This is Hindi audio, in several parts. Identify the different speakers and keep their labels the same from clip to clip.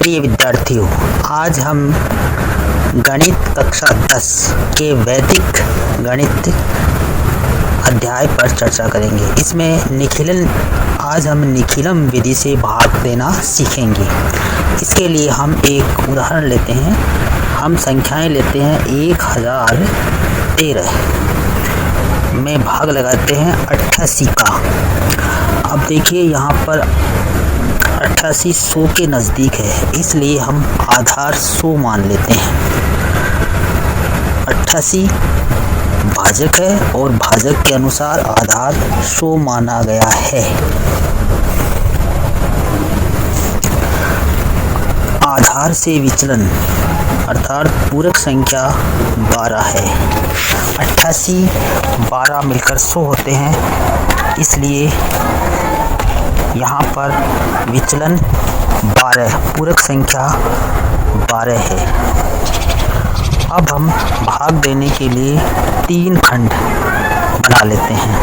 Speaker 1: प्रिय विद्यार्थियों, आज हम गणित कक्षा 10 के वैदिक गणित अध्याय पर चर्चा करेंगे। इसमें आज हम निखिलम विधि से भाग देना सीखेंगे। इसके लिए हम एक उदाहरण लेते हैं। हम संख्याएं लेते हैं 1013 में भाग लगाते हैं 88 का। अब देखिए यहाँ पर 88 100 के नज़दीक है, इसलिए हम आधार 100 मान लेते हैं। 88 भाजक है और भाजक के अनुसार आधार 100 माना गया है। आधार से विचलन अर्थात पूरक संख्या 12 है। 88 12 मिलकर 100 होते हैं, इसलिए यहाँ पर विचलन 12 पूरक संख्या 12 है। अब हम भाग देने के लिए 3 खंड बना लेते हैं।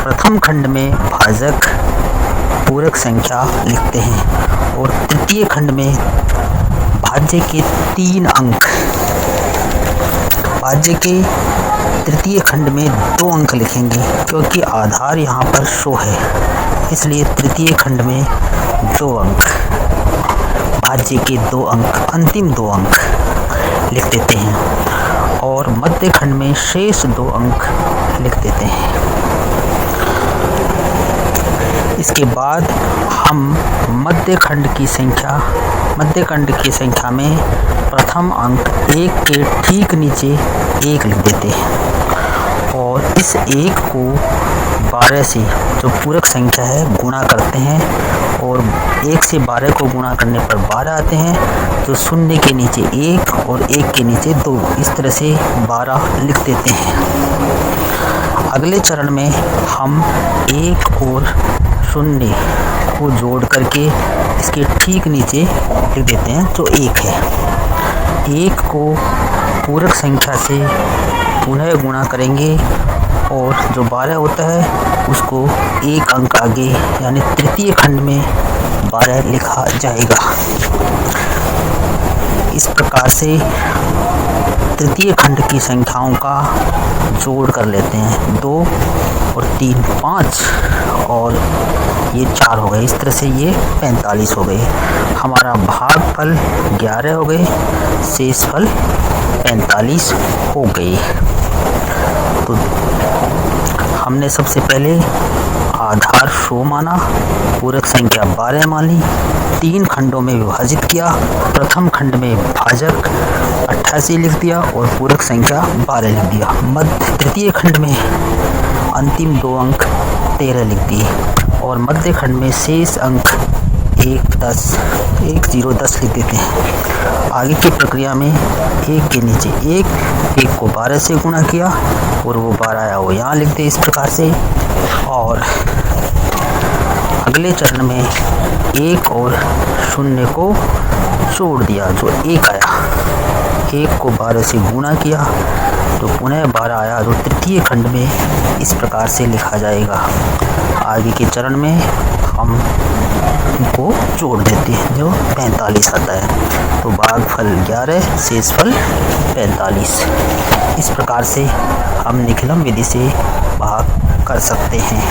Speaker 1: प्रथम खंड में भाजक पूरक संख्या लिखते हैं और तृतीय खंड में भाज्य के 3 अंक। भाज्य के तृतीय खंड में 2 अंक लिखेंगे, क्योंकि आधार यहाँ पर 100 है, इसलिए तृतीय खंड में 2 अंक। भाज्य के 2 अंक, अंतिम 2 अंक लिख देते हैं और मध्य खंड में शेष 2 अंक लिख देते हैं। इसके बाद हम मध्य खंड की संख्या में प्रथम अंक 1 के ठीक नीचे 1 लिख देते हैं और इस 1 को 12 से, जो पूरक संख्या है, गुणा करते हैं और 1 से 12 को गुणा करने पर 12 आते हैं, तो 0 के नीचे 1 और 1 के नीचे 2, इस तरह से 12 लिख देते हैं। अगले चरण में हम 1 और 0 को जोड़ करके इसके ठीक नीचे लिख देते हैं, जो 1 है। 1 को पूरक संख्या से पुनः गुणा करेंगे और जो 12 होता है उसको 1 अंक आगे, यानी तृतीय खंड में 12 लिखा जाएगा। इस प्रकार से तृतीय खंड की संख्याओं का जोड़ कर लेते हैं। 2 और 3 5 और ये 4 हो गए। इस तरह से ये 45 हो गए। हमारा भागफल 11 हो गए, शेषफल 45 हो गए। तो हमने सबसे पहले आधार 100 माना, पूरक संख्या 12 मानी, 3 खंडों में विभाजित किया। प्रथम खंड में भाजक 88 लिख दिया और पूरक संख्या 12 लिख दिया। तृतीय खंड में अंतिम 2 अंक 13 लिख दिए और मध्य खंड में शेष अंक 1 0 10 लिख देते हैं। आगे की प्रक्रिया में 1 के नीचे 1 को 12 से गुणा किया और वो 12 आया, वो यहाँ लिख दे इस प्रकार से। और अगले चरण में 1 और 0 को जोड़ दिया, जो 1 आया। 1 को 12 से गुणा किया तो पुनः 12 आया, जो तृतीय खंड में इस प्रकार से लिखा जाएगा। आगे के चरण में हम इनको जोड़ देते हैं, जो 45 आता है। तो भागफल 11, शेषफल 45। इस प्रकार से हम निखिलम विधि से भाग कर सकते हैं।